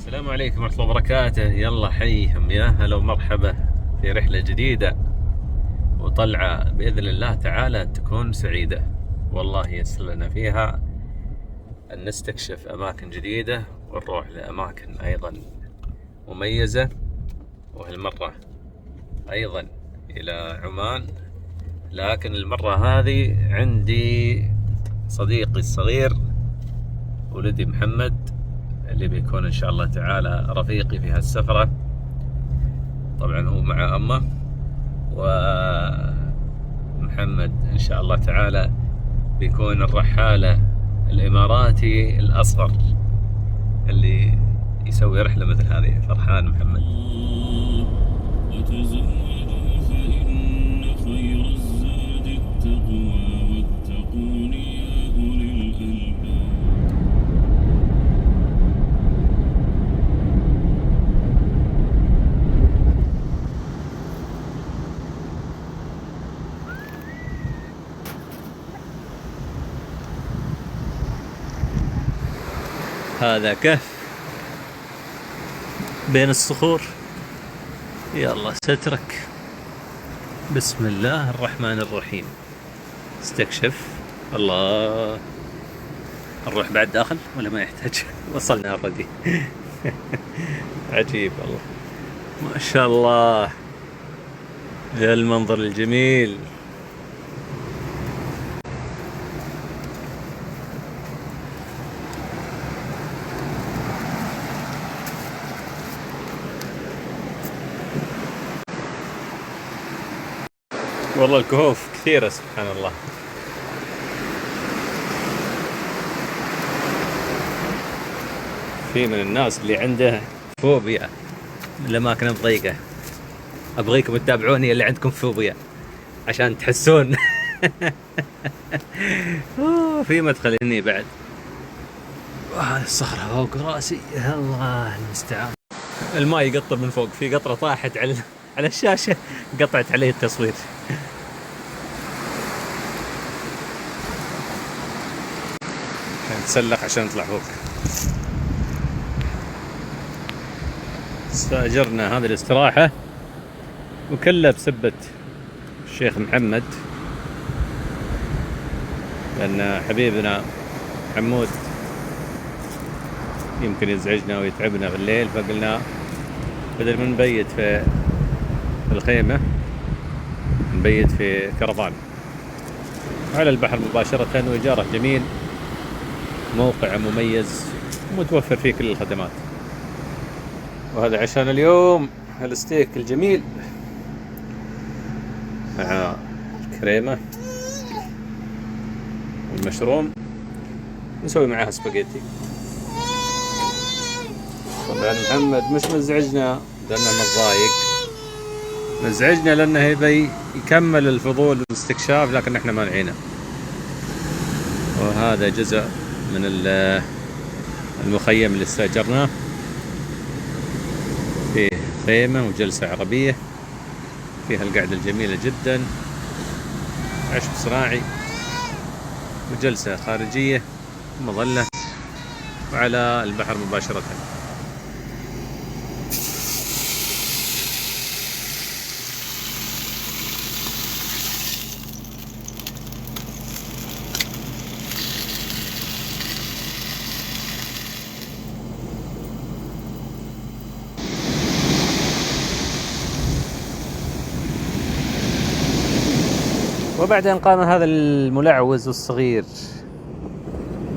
السلام عليكم ورحمة الله وبركاته. يلا حيهم يا هلا ومرحبا في رحلة جديدة وطلعة بإذن الله تعالى تكون سعيدة، والله ييسر لنا فيها أن نستكشف أماكن جديدة ونروح لأماكن أيضا مميزة، وهالمرة أيضا إلى عمان، لكن المرة هذه عندي صديقي الصغير ولدي محمد اللي بيكون إن شاء الله تعالى رفيقي في هالسفرة. طبعا هو مع أمه، ومحمد إن شاء الله تعالى بيكون الرحالة الإماراتي الأصغر اللي يسوي رحلة مثل هذه. فرحان محمد. وتزودوا فإن خير الزاد التقوى واتقون يا أولي الألباب. هذا كهف بين الصخور. يلا سترك. بسم الله الرحمن الرحيم. استكشف. الله، نروح بعد داخل ولا ما يحتاج؟ وصلنا اوريدي. عجيب والله، ما شاء الله يا المنظر الجميل. والله الكهوف كثيرة سبحان الله. في من الناس اللي عنده فوبيا من الأماكن الضيقة. أبغيكم تتابعوني اللي عندكم فوبيا عشان تحسون. في مدخل هني بعد. هذه الصخرة فوق راسي، الله المستعان. الماء يقطر من فوق، في قطرة طاحت على الشاشة قطعت عليه التصوير. نتسلق عشان نطلع فوق. استأجرنا هذه الاستراحة وكلها بسبة الشيخ محمد، لأن حبيبنا حمود يمكن يزعجنا ويتعبنا بالليل، فقلنا بدل ما نبيت في الخيمة نبيت في كرفان على البحر مباشرة، وإيجاره جميل، موقع مميز ومتوفر فيه كل الخدمات. وهذا عشان اليوم الستيك الجميل مع الكريمة والمشروم، نسوي معاها سباجيتي. طبعا محمد مش مزعجنا لأنه متضايق، مزعجنا لأنه يبي يكمل الفضول والاستكشاف، لكن احنا مانعينه. وهذا جزء من المخيم اللي استأجرناه، فيه خيمة وجلسة عربية، فيها القعدة الجميلة جدا، عشب صناعي وجلسة خارجية ومظلة، وعلى البحر مباشرة. وبعدين قام هذا الملعوز الصغير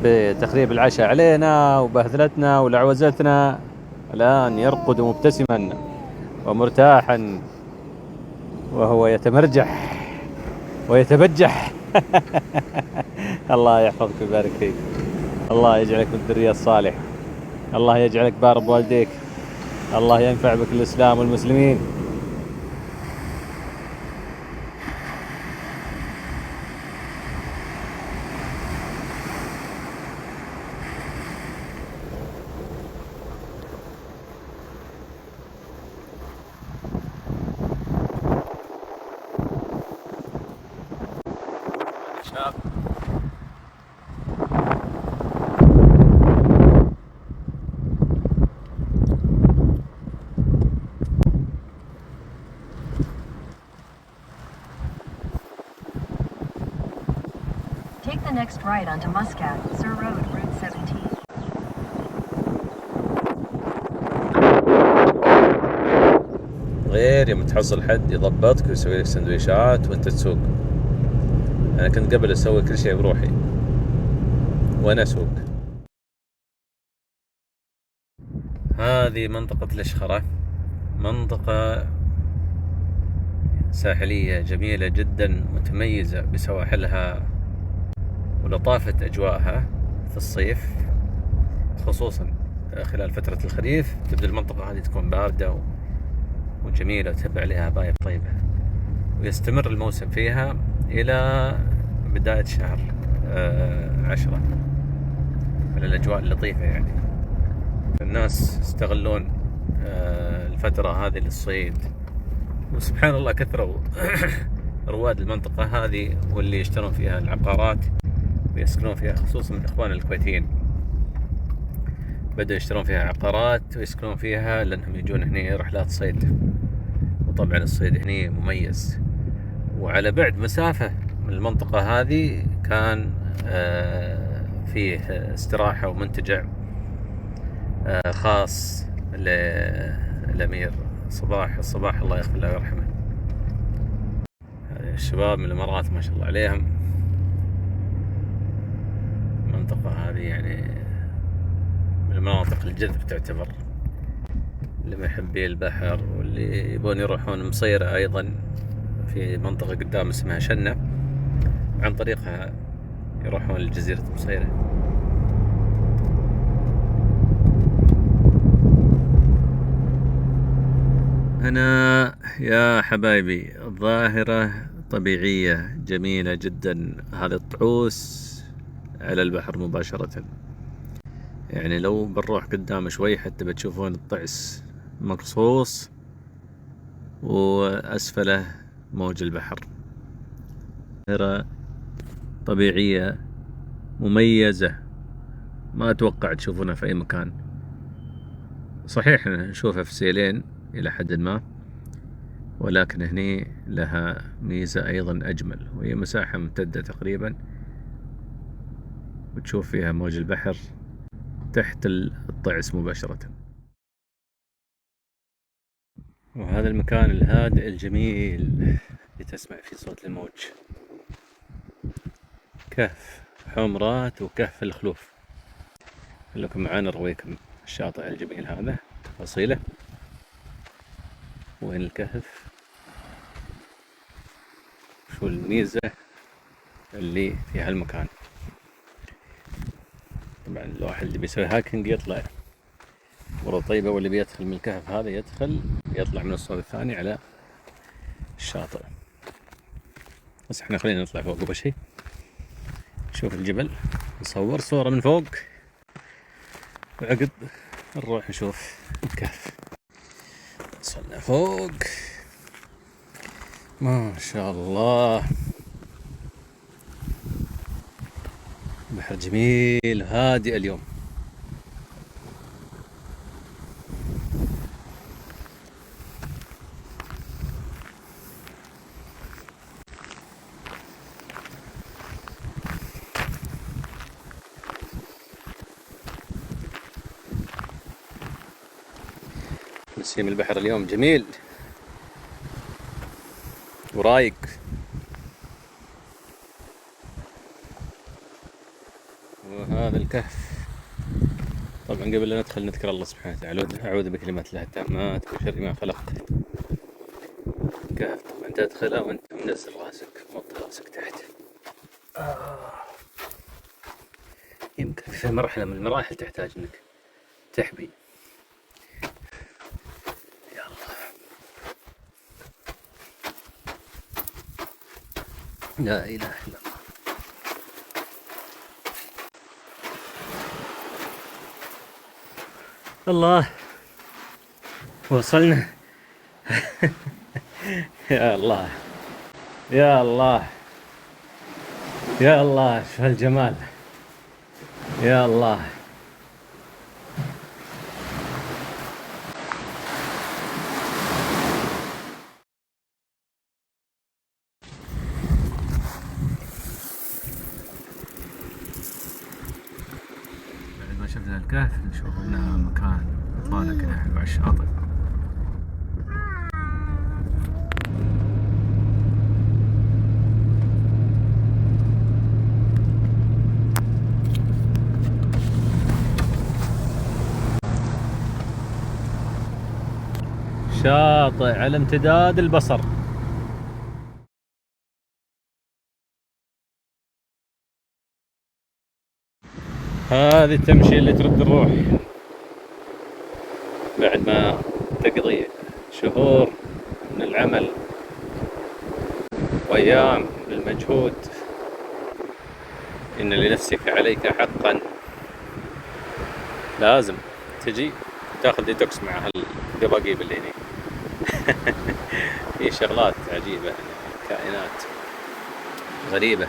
بتخريب العشاء علينا وبهذلتنا ولعوزتنا. الآن يرقد مبتسما ومرتاحا وهو يتمرجح ويتبجح. الله يحفظك ويبارك فيك، الله يجعلك من الذرية الصالح، الله يجعلك بار بوالديك، الله ينفع بك الإسلام والمسلمين. شاب Take the next right onto Muscat, Sur Road, Route 17. غير يوم تحصل حد يضبطك ويسوي لك سندويشات وانت تسوق. انا كنت قبل اسوي كل شيء بروحي وانا اسوق. هذه منطقة الاشخرة، منطقة ساحلية جميلة جدا متميزة بسواحلها ولطافة أجواءها في الصيف، خصوصا خلال فترة الخريف تبدأ المنطقة هذه تكون باردة وجميلة وتهب عليها هبايب طيبة، ويستمر الموسم فيها إلى بداية شهر 10 على الأجواء اللطيفة يعني. الناس يستغلون الفترة هذه للصيد، وسبحان الله كثروا رواد المنطقة هذه واللي يشترون فيها العقارات ويسكنون فيها، خصوصا من إخوان الكويتيين بدأوا يشترون فيها عقارات ويسكنون فيها لأنهم يجون هنا رحلات صيد. وطبعا الصيد هنا مميز، وعلى بعد مسافة من المنطقة هذه كان فيه استراحة ومنتجع خاص للأمير الصباح الله يغفر له ويرحمه. الشباب من الإمارات ما شاء الله عليهم. المنطقة هذه يعني من المناطق الجذب تعتبر لمحبي البحر واللي يبون يروحون مصيرة أيضا في منطقة قدام اسمها شنة، عن طريقها يروحون لجزيرة مصيرة. هنا يا حبايبي ظاهرة طبيعية جميلة جدا، هذا الطعوس على البحر مباشرة. يعني لو بنروح قدام شوي حتى بتشوفون الطعس مقصوص وأسفله موج البحر. ظاهرة طبيعية مميزة ما أتوقع تشوفونها في أي مكان. صحيح نشوفها في سيلين إلى حد ما، ولكن هني لها ميزة أيضا أجمل، وهي مساحة ممتدة تقريبا وتشوف فيها موج البحر تحت الطعس مباشرة. وهذا المكان الهادئ الجميل اللي تسمع فيه صوت الموج، كهف حمرات وكهف الخلوف. خليكم معانا نرويكم الشاطئ الجميل هذا تفاصيله، وين الكهف، شو الميزة اللي في هالمكان. طبعا الواحد اللي بيسوي هاكينج يطلع مرة طيبة، واللي بيدخل من الكهف هذا يطلع من الصوب الثاني على الشاطئ. بس احنا خلينا نطلع فوق أول شيء نشوف الجبل، نصور صورة من فوق، وعقب نروح نشوف الكهف. وصلنا فوق ما شاء الله، بحر جميل هادئ اليوم. نسيم البحر اليوم جميل ورايق. وهذا الكهف طبعا قبل لا ندخل نذكر الله سبحانه وتعالى، أعوذ بكلمات الله التامات من شر ما خلق. كهف طبعا تدخله وانت منزل راسك، موطي راسك تحت. يمكن في مرحلة من المراحل تحتاج انك تحبي. يا الله لا اله الا الله. الله وصلنا. يا الله يا الله يا الله، شو هالجمال، يا الله. شفنا الكهف نشوف انه مكان اطلالة كذا حلو على الشاطئ. شاطئ على امتداد البصر. هذه التمشية اللي ترد الروح بعد ما تقضي شهور من العمل وأيام بالمجهود. إن لنفسك عليك حقا. لازم تجي تاخذ ديتوكس مع هالقباقيب اللي هنا. في شغلات عجيبة، كائنات غريبة.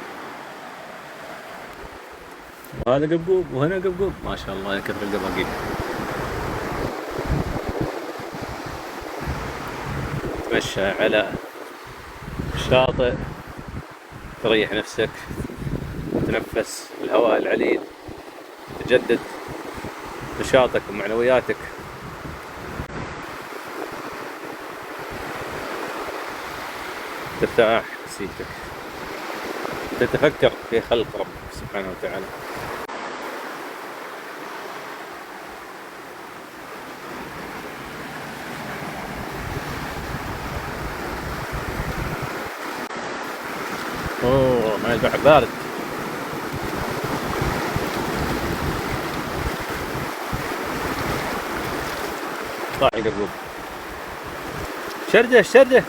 وهذا قبقوب وهنا قبقوب، ما شاء الله يا كثر القباقيب. تمشى على الشاطئ، تريح نفسك، تنفس الهواء العليل، تجدد نشاطك ومعنوياتك. ترتاح نفسيتك، تتفكر في خلق ربك سبحانه وتعالى. اوه ماء البحر بارد. طاعي قبوب. شرده شرده.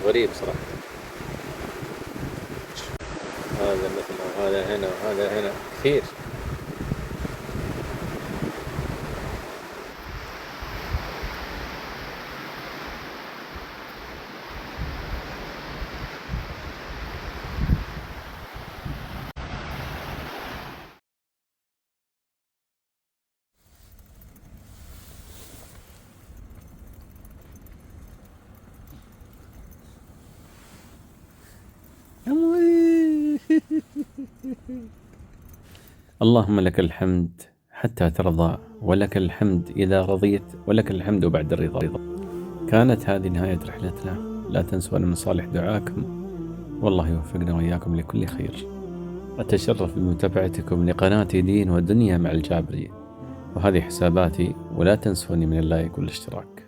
غريب صراحة. هذا مثل وهذا هنا وهذا هنا كثير. اللهم لك الحمد حتى ترضى، ولك الحمد إذا رضيت، ولك الحمد بعد الرضا. كانت هذه نهاية رحلتنا. لا تنسوا من صالح دعاكم، والله يوفقنا وإياكم لكل خير. أتشرف بمتابعتكم لقناة دين ودنيا مع الجابري، وهذه حساباتي، ولا تنسوني من اللايك والاشتراك.